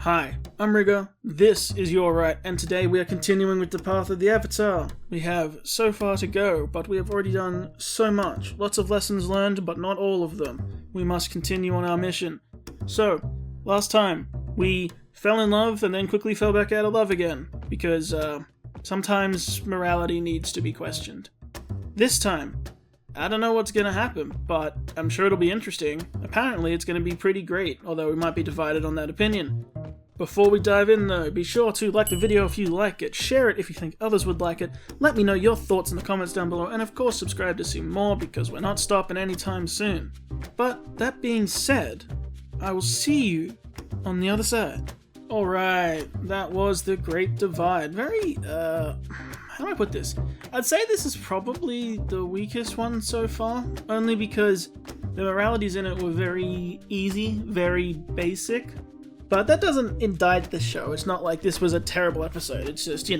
Hi, I'm Rigger, this is Your Right, and today we are continuing with the path of the Avatar. We have so far to go, but we have already done so much. Lots of lessons learned, but not all of them. We must continue on our mission. So, last time, we fell in love and then quickly fell back out of love again, because sometimes morality needs to be questioned. This time, I don't know what's going to happen, but I'm sure it'll be interesting. Apparently it's going to be pretty great, although we might be divided on that opinion. Before we dive in though, be sure to like the video if you like it, share it if you think others would like it, let me know your thoughts in the comments down below, and of course subscribe to see more because we're not stopping anytime soon. But that being said, I will see you on the other side. Alright, that was the Great Divide. Very, how do I put this? I'd say this is probably the weakest one so far, only because the moralities in it were very easy, very basic. But that doesn't indict the show. It's not like this was a terrible episode. It's just,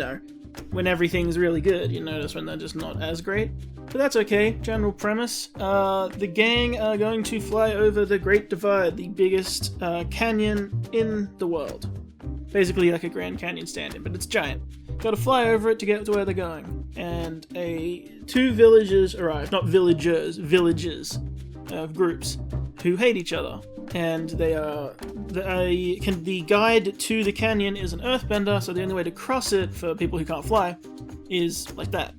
when everything's really good, you notice when they're just not as great. But that's okay. General premise. The gang are going to fly over the Great Divide, the biggest canyon in the world. Basically like a Grand Canyon stand-in, but it's giant. Gotta fly over it to get to where they're going. And two villagers arrive. Not villagers, villages of groups who hate each other. And they are the guide to the canyon is an earthbender, so the only way to cross it for people who can't fly is like that.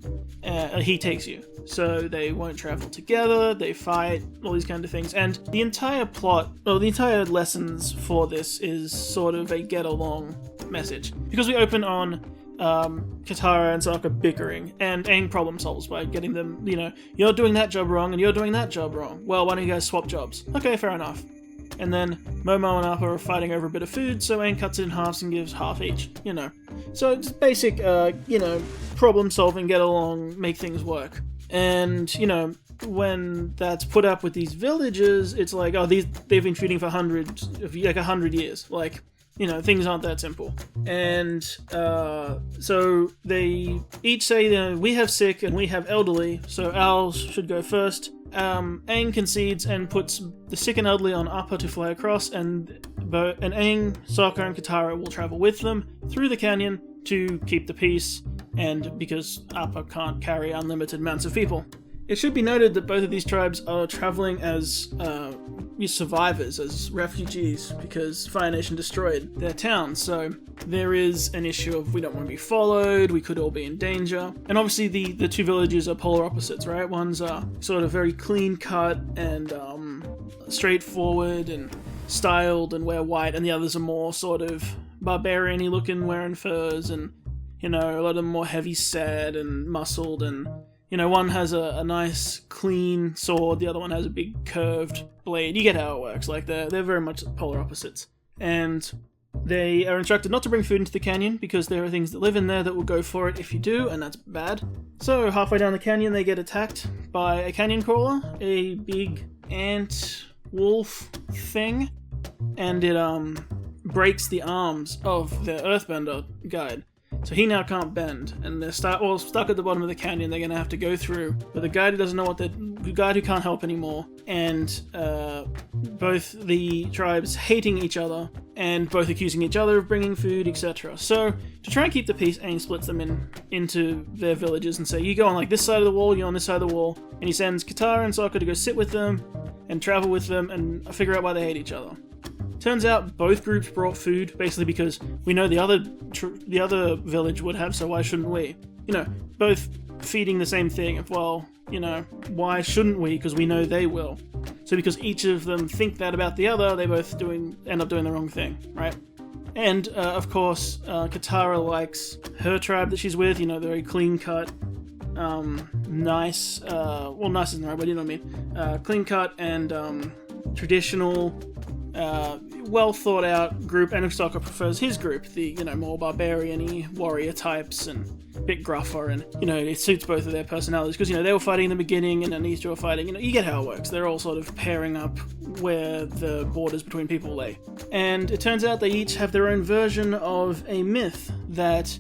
He takes you. So they won't travel together, they fight, all these kind of things. And the entire plot, well, the entire lessons for this is sort of a get-along message. Because we open on Katara and Sokka bickering, and Aang problem solves by getting them, you're doing that job wrong and you're doing that job wrong. Well, why don't you guys swap jobs? Okay, fair enough. And then Momo and Appa are fighting over a bit of food, so Aang cuts it in halves and gives half each, So it's basic, problem solving, get along, make things work. And, when that's put up with these villagers, it's like, they've been feuding for 100 years. Like, things aren't that simple. And so they each say, we have sick and we have elderly, so ours should go first. Aang concedes and puts the sick and elderly on Appa to fly across, and Aang, Sokka, and Katara will travel with them through the canyon to keep the peace, and because Appa can't carry unlimited amounts of people. It should be noted that both of these tribes are traveling as survivors, as refugees, because Fire Nation destroyed their town, so there is an issue of we don't want to be followed, we could all be in danger. And obviously the two villages are polar opposites, right? One's sort of very clean-cut and straightforward and styled and wear white, and the others are more sort of barbarian-y looking, wearing furs, and, a lot of them more heavy-set and muscled, and one has a nice, clean sword, the other one has a big, curved blade. You get how it works. Like, they're very much polar opposites. And they are instructed not to bring food into the canyon, because there are things that live in there that will go for it if you do, and that's bad. So, halfway down the canyon, they get attacked by a canyon crawler, a big ant wolf thing, and it, breaks the arms of their earthbender guide. So he now can't bend, and they're stuck at the bottom of the canyon. They're going to have to go through with a guide who doesn't know the guide who can't help anymore, and both the tribes hating each other, and both accusing each other of bringing food, etc. So, to try and keep the peace, Aang splits them into their villages and say, you go on like this side of the wall, you're on this side of the wall, and he sends Katara and Sokka to go sit with them, and travel with them, and figure out why they hate each other. Turns out both groups brought food, basically because we know the other village would have, so why shouldn't we? Both feeding the same thing. Why shouldn't we? Because we know they will. So because each of them think that about the other, they both end up doing the wrong thing, right? And, of course, Katara likes her tribe that she's with, the very clean-cut, nice, nice isn't the right word, you know what I mean? Clean-cut and traditional, well thought out group, and Sokka prefers his group, the, more barbarian-y warrior types and a bit gruffer, and, it suits both of their personalities, because, they were fighting in the beginning, and then these two were fighting, you get how it works. They're all sort of pairing up where the borders between people lay. And it turns out they each have their own version of a myth, that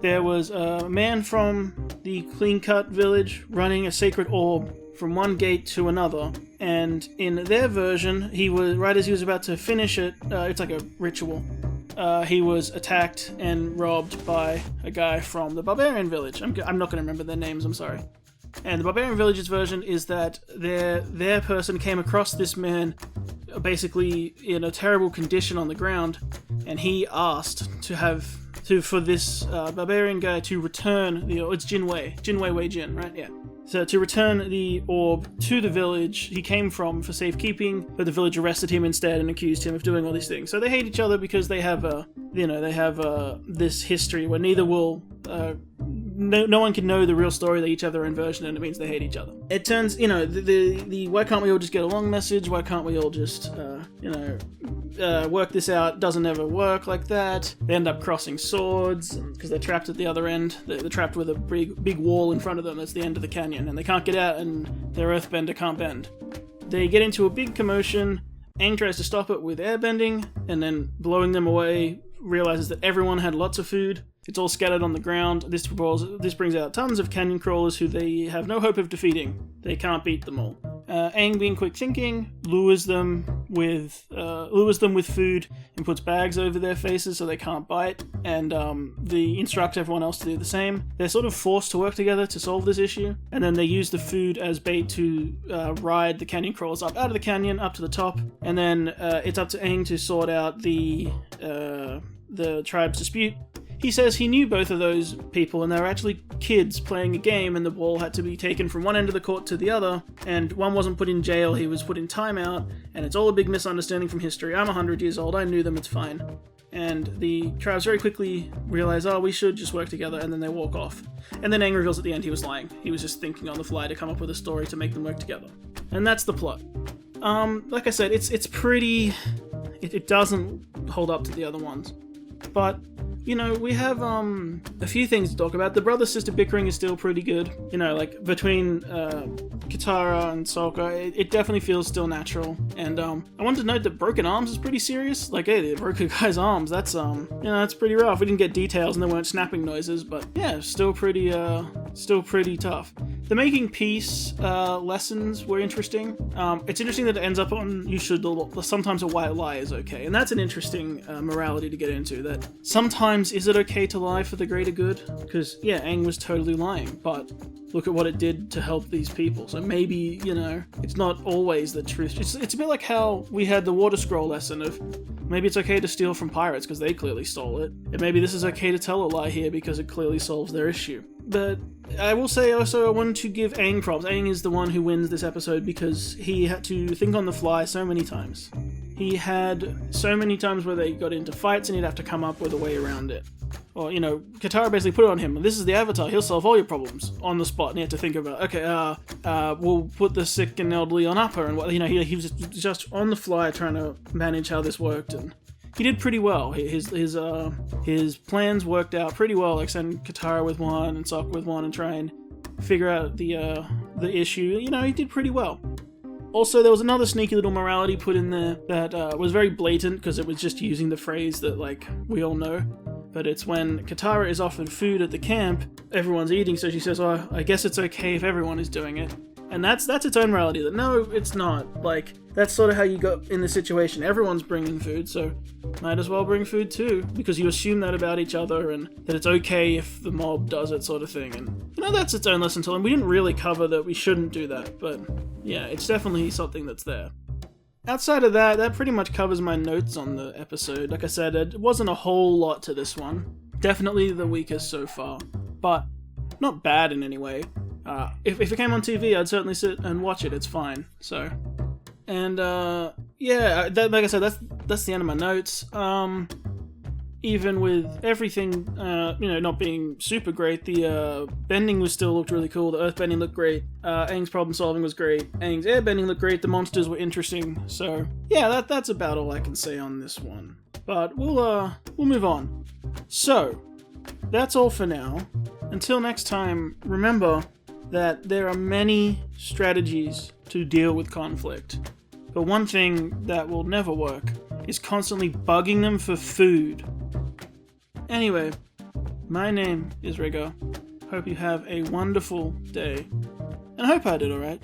there was a man from the clean-cut village running a sacred orb from one gate to another, and in their version, he was, right as he was about to finish it, it's like a ritual, he was attacked and robbed by a guy from the Barbarian Village. I'm not going to remember their names, I'm sorry. And the Barbarian Village's version is that their person came across this man basically in a terrible condition on the ground, and he asked for this Barbarian guy to return it's Jinwei Wei Jin, right? Yeah. So to return the orb to the village he came from for safekeeping, but the village arrested him instead and accused him of doing all these things. So they hate each other because they have this history where neither will no one can know the real story. They each have their own version, and it means they hate each other. It turns, the why can't we all just get along message, why can't we all just, work this out, doesn't ever work like that. They end up crossing swords, because they're trapped at the other end. They're trapped with a big wall in front of them. That's the end of the canyon, and they can't get out, and their earthbender can't bend. They get into a big commotion. Aang tries to stop it with airbending, and then blowing them away, realizes that everyone had lots of food. It's all scattered on the ground. This brings out tons of canyon crawlers who they have no hope of defeating. They can't beat them all. Aang, being quick thinking, lures them with food and puts bags over their faces so they can't bite, and they instruct everyone else to do the same. They're sort of forced to work together to solve this issue, and then they use the food as bait to ride the canyon crawlers up out of the canyon, up to the top, and then it's up to Aang to sort out the tribe's dispute. He says he knew both of those people, and they were actually kids playing a game, and the ball had to be taken from one end of the court to the other, and one wasn't put in jail, he was put in timeout, and it's all a big misunderstanding from history. I'm 100 years old, I knew them, it's fine. And the tribes very quickly realize, we should just work together, and then they walk off. And then Aang reveals at the end he was lying. He was just thinking on the fly to come up with a story to make them work together. And that's the plot. Like I said, it's pretty... It doesn't hold up to the other ones. But... we have a few things to talk about. The brother-sister bickering is still pretty good. Between Katara and Sokka, it definitely feels still natural. And I wanted to note that broken arms is pretty serious. Hey, they broke a guy's arms. That's that's pretty rough. We didn't get details and there weren't snapping noises, but yeah, still pretty tough. The making peace lessons were interesting. It's interesting that it ends up on sometimes a white lie is okay, and that's an interesting morality to get into. That sometimes is it okay to lie for the greater good? Because yeah, Aang was totally lying, but look at what it did to help these people. So maybe it's not always the truth. It's a bit like how we had the water scroll lesson of maybe it's okay to steal from pirates because they clearly stole it, and maybe this is okay to tell a lie here because it clearly solves their issue. But I will say also I wanted to give Aang props. Aang is the one who wins this episode because he had to think on the fly so many times. He had so many times where they got into fights and he'd have to come up with a way around it. Or, Katara basically put it on him. This is the Avatar. He'll solve all your problems on the spot. And he had to think about, we'll put the sick and elderly on Upper. And, he was just on the fly trying to manage how this worked. And he did pretty well. His plans worked out pretty well, like send Katara with one and Sokka with one and try and figure out the issue. He did pretty well. Also, there was another sneaky little morality put in there that was very blatant because it was just using the phrase that, we all know. But it's when Katara is offered food at the camp, everyone's eating, so she says, I guess it's okay if everyone is doing it. And that's its own morality, that no, it's not. That's sort of how you got in this situation. Everyone's bringing food, so might as well bring food too, because you assume that about each other, and that it's okay if the mob does it, sort of thing. And, that's its own lesson to learn. We didn't really cover that we shouldn't do that, but yeah, it's definitely something that's there. Outside of that pretty much covers my notes on the episode. Like I said, it wasn't a whole lot to this one. Definitely the weakest so far, but not bad in any way. If it came on TV, I'd certainly sit and watch it. It's fine. So, and like I said, that's the end of my notes. Even with everything, not being super great, the bending looked really cool. The earthbending looked great. Aang's problem solving was great. Aang's airbending looked great. The monsters were interesting. So yeah, that's about all I can say on this one. But we'll move on. So that's all for now. Until next time, remember that there are many strategies to deal with conflict. But one thing that will never work is constantly bugging them for food. Anyway, my name is Rigger. Hope you have a wonderful day. And I hope I did alright.